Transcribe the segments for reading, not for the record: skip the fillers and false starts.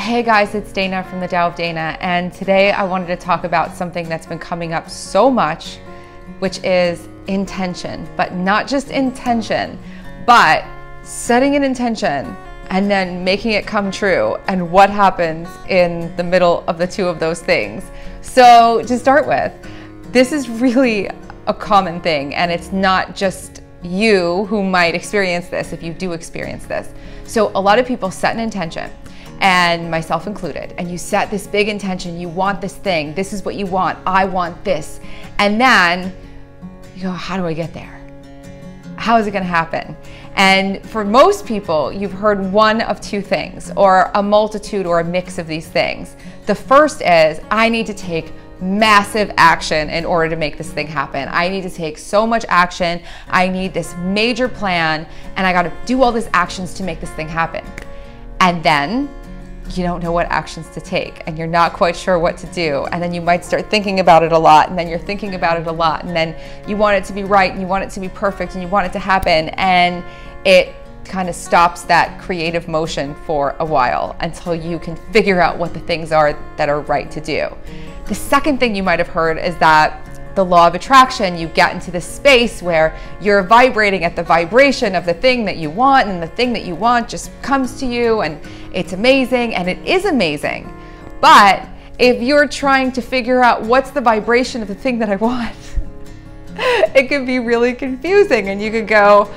Hey guys, it's Dana from the Tao of Dana, and today I wanted to talk about something that's been coming up so much, which is intention. But not just intention, but setting an intention and then making it come true, and what happens in the middle of the two of those things. So to start with, this is really a common thing, and it's not just you who might experience this if you do experience this. So a lot of people set an intention, and myself included, and you set this big intention, you want this thing, this is what you want, I want this, and then you go, how do I get there? How is it gonna happen? And for most people, you've heard one of two things, or a multitude or a mix of these things. The first is, I need to take massive action in order to make this thing happen. I need to take so much action, I need this major plan, and I gotta do all these actions to make this thing happen. And then you don't know what actions to take, and you're not quite sure what to do, and then you might start thinking about it a lot, and then you're thinking about it a lot, and then you want it to be right, and you want it to be perfect, and you want it to happen, and it kind of stops that creative motion for a while until you can figure out what the things are that are right to do. The second thing you might have heard is that the law of attraction, you get into this space where you're vibrating at the vibration of the thing that you want, and the thing that you want just comes to you, and it's amazing, and it is amazing. But if you're trying to figure out what's the vibration of the thing that I want, it can be really confusing, and you could go,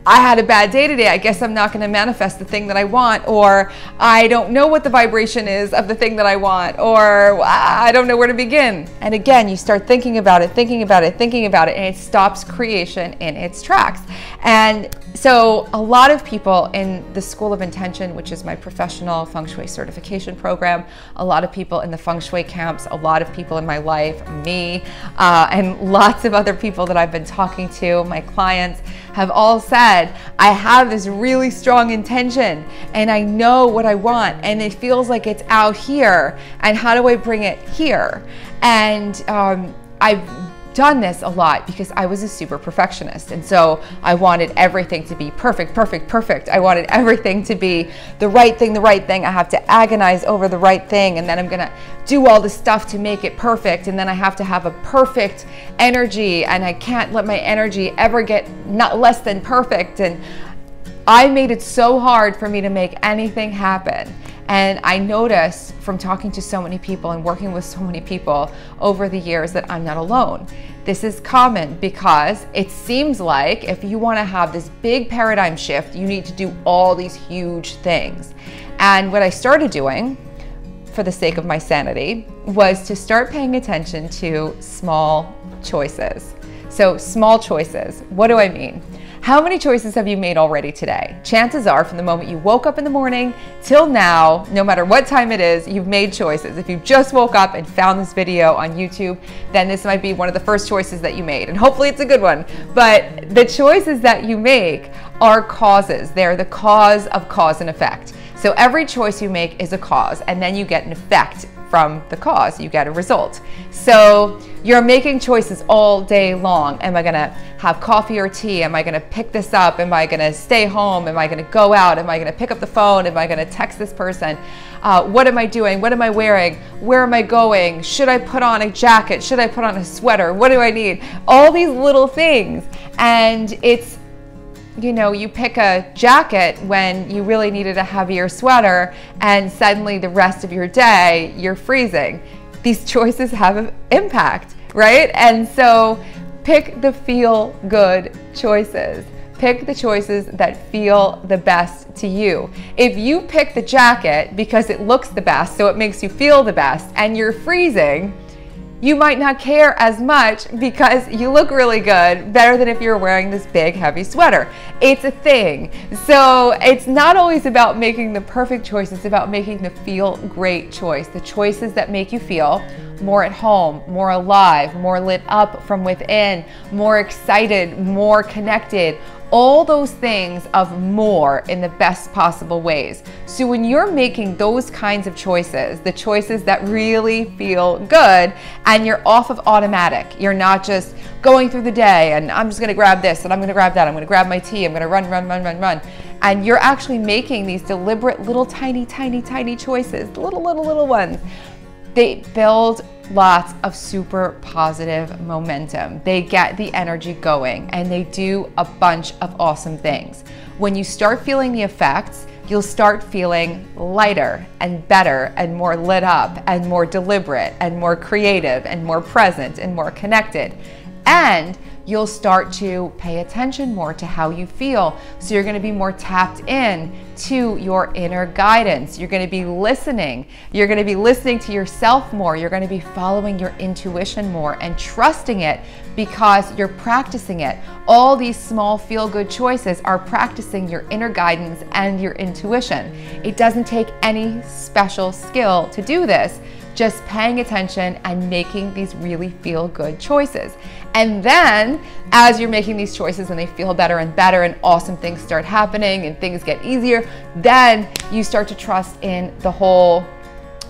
I had a bad day today, I guess I'm not going to manifest the thing that I want, or I don't know what the vibration is of the thing that I want, or I don't know where to begin. And again, you start thinking about it, thinking about it, thinking about it, and it stops creation in its tracks. And so a lot of people in the School of Intention, which is my professional Feng Shui certification program, a lot of people in the Feng Shui camps, a lot of people in my life, me, and lots of other people that I've been talking to, my clients, have all said, I have this really strong intention and I know what I want and it feels like it's out here, and how do I bring it here? And I've done this a lot because I was a super perfectionist, and so I wanted everything to be perfect, perfect, perfect. I wanted everything to be the right thing, the right thing. I have to agonize over the right thing, and then I'm gonna do all this stuff to make it perfect, and then I have to have a perfect energy, and I can't let my energy ever get not less than perfect. And I made it so hard for me to make anything happen. And I noticed from talking to so many people and working with so many people over the years that I'm not alone. This is common because it seems like if you want to have this big paradigm shift, you need to do all these huge things. And what I started doing, for the sake of my sanity, was to start paying attention to small choices. So small choices, what do I mean? How many choices have you made already today? Chances are, from the moment you woke up in the morning till now, no matter what time it is, you've made choices. If you just woke up and found this video on YouTube, then this might be one of the first choices that you made, and hopefully it's a good one. But the choices that you make are causes. They're the cause of cause and effect. So every choice you make is a cause, and then you get an effect from the cause, you get a result. So you're making choices all day long. Am I gonna have coffee or tea? Am I gonna pick this up? Am I gonna stay home? Am I gonna go out? Am I gonna pick up the phone? Am I gonna text this person? What am I doing? What am I wearing? Where am I going? Should I put on a jacket? Should I put on a sweater? What do I need? All these little things. And it's, you know, you pick a jacket when you really needed a heavier sweater, and suddenly the rest of your day you're freezing. These choices have an impact, right? And so pick the feel good choices. Pick the choices that feel the best to you. If you pick the jacket because it looks the best, so it makes you feel the best, and you're freezing, you might not care as much because you look really good, better than if you're wearing this big heavy sweater. It's a thing. So it's not always about making the perfect choice, it's about making the feel great choice. The choices that make you feel more at home, more alive, more lit up from within, more excited, more connected. All those things of more in the best possible ways. So when you're making those kinds of choices, the choices that really feel good, and you're off of automatic, you're not just going through the day and I'm just gonna grab this and I'm gonna grab that, I'm gonna grab my tea, I'm gonna run. and you're actually making these deliberate little tiny choices, little ones, they build lots of super positive momentum. They get the energy going and they do a bunch of awesome things. When you start feeling the effects, you'll start feeling lighter and better and more lit up and more deliberate and more creative and more present and more connected. And you'll start to pay attention more to how you feel. So you're going to be more tapped in to your inner guidance. You're going to be listening. You're going to be listening to yourself more. You're going to be following your intuition more and trusting it because you're practicing it. All these small feel-good choices are practicing your inner guidance and your intuition. It doesn't take any special skill to do this. Just paying attention and making these really feel-good choices. And then as you're making these choices and they feel better and better and awesome things start happening and things get easier, then you start to trust in the whole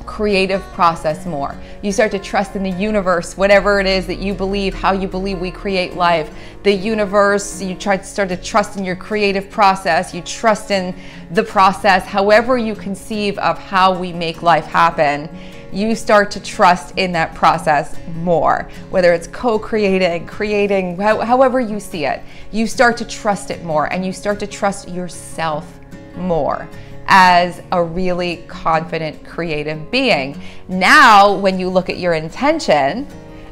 creative process more. You start to trust in the universe, whatever it is that you believe, how you believe we create life. The universe, you start to trust in your creative process. You trust in the process, however you conceive of how we make life happen. You start to trust in that process more, whether it's co-creating, creating, however you see it. You start to trust it more and you start to trust yourself more as a really confident, creative being. Now, when you look at your intention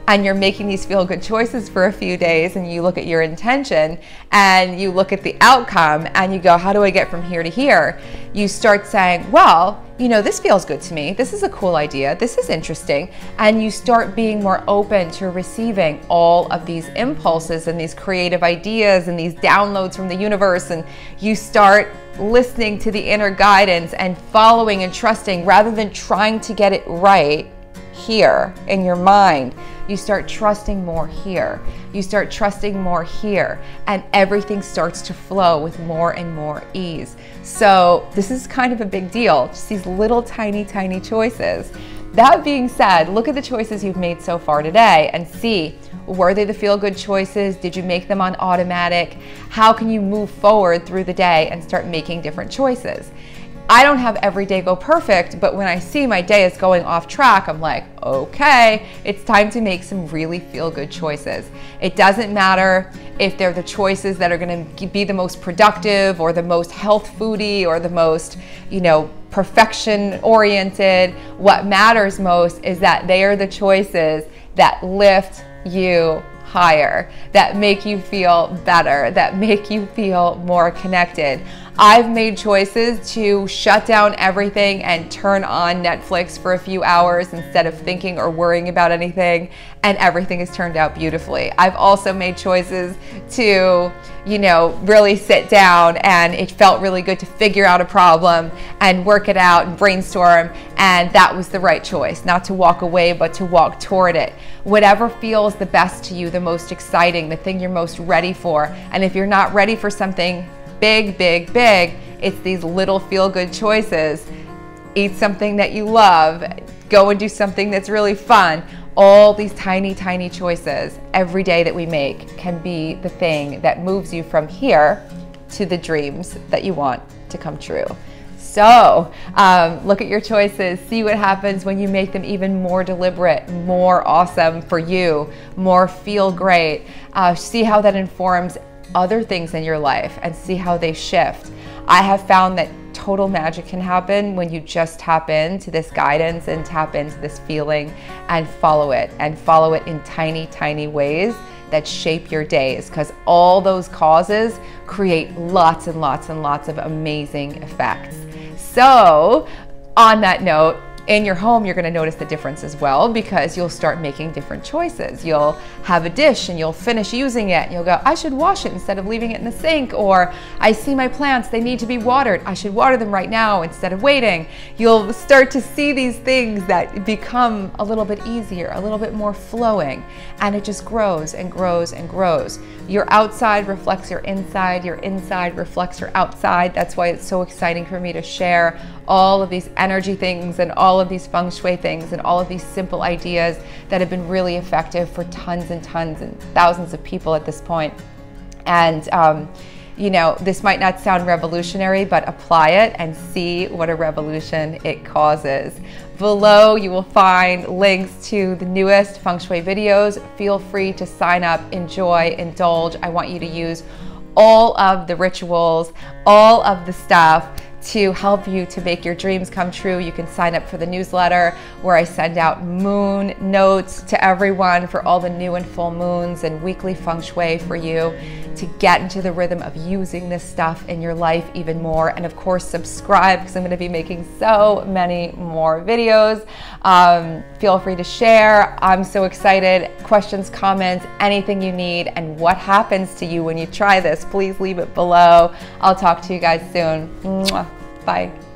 and you're making these feel-good choices for a few days and you look at your intention and you look at the outcome and you go, how do I get from here to here? You start saying, well, you know, this feels good to me. This is a cool idea. This is interesting. And you start being more open to receiving all of these impulses and these creative ideas and these downloads from the universe. And you start listening to the inner guidance and following and trusting rather than trying to get it right here in your mind. You start trusting more here. You start trusting more here, and everything starts to flow with more and more ease. So this is kind of a big deal, just these little tiny choices. That being said, look at the choices you've made so far today and see, were they the feel-good choices? Did you make them on automatic? How can you move forward through the day and start making different choices? I don't have every day go perfect, but when I see my day is going off track, I'm like, okay, it's time to make some really feel-good choices. It doesn't matter if they're the choices that are going to be the most productive or the most health foodie or the most, you know, perfection oriented. What matters most is that they are the choices that lift you higher, that make you feel better, that make you feel more connected. I've made choices to shut down everything and turn on Netflix for a few hours instead of thinking or worrying about anything, and everything has turned out beautifully. I've also made choices to, you know, really sit down, and it felt really good to figure out a problem and work it out and brainstorm, and that was the right choice, not to walk away but to walk toward it. Whatever feels the best to you, the most exciting, the thing you're most ready for. And if you're not ready for something big, it's these little feel-good choices. Eat something that you love, go and do something that's really fun. All these tiny choices every day that we make can be the thing that moves you from here to the dreams that you want to come true. So look at your choices, see what happens when you make them even more deliberate, more awesome for you, more feel great. See how that informs other things in your life and see how they shift. I have found that total magic can happen when you just tap into this guidance and tap into this feeling and follow it in tiny ways that shape your days, because all those causes create lots and lots of amazing effects. So on that note, in your home, you're going to notice the difference as well, because you'll start making different choices. You'll have a dish and you'll finish using it and you'll go, I should wash it instead of leaving it in the sink. Or I see my plants, they need to be watered. I should water them right now instead of waiting. You'll start to see these things that become a little bit easier, a little bit more flowing, and it just grows and grows and grows. Your outside reflects your inside reflects your outside. That's why it's so exciting for me to share all of these energy things and all of these Feng Shui things and all of these simple ideas that have been really effective for tons and thousands of people at this point. And you know, this might not sound revolutionary, but apply it and see what a revolution it causes. Below, you will find links to the newest Feng Shui videos. Feel free to sign up, enjoy, indulge. I want you to use all of the rituals, all of the stuff to help you to make your dreams come true. You can sign up for the newsletter where I send out moon notes to everyone for all the new and full moons, and weekly Feng Shui for you to get into the rhythm of using this stuff in your life even more. And of course, subscribe, because I'm going to be making so many more videos. Feel free to share. I'm so excited. Questions, comments, anything you need, and what happens to you when you try this, please leave it below. I'll talk to you guys soon. Mwah. Bye.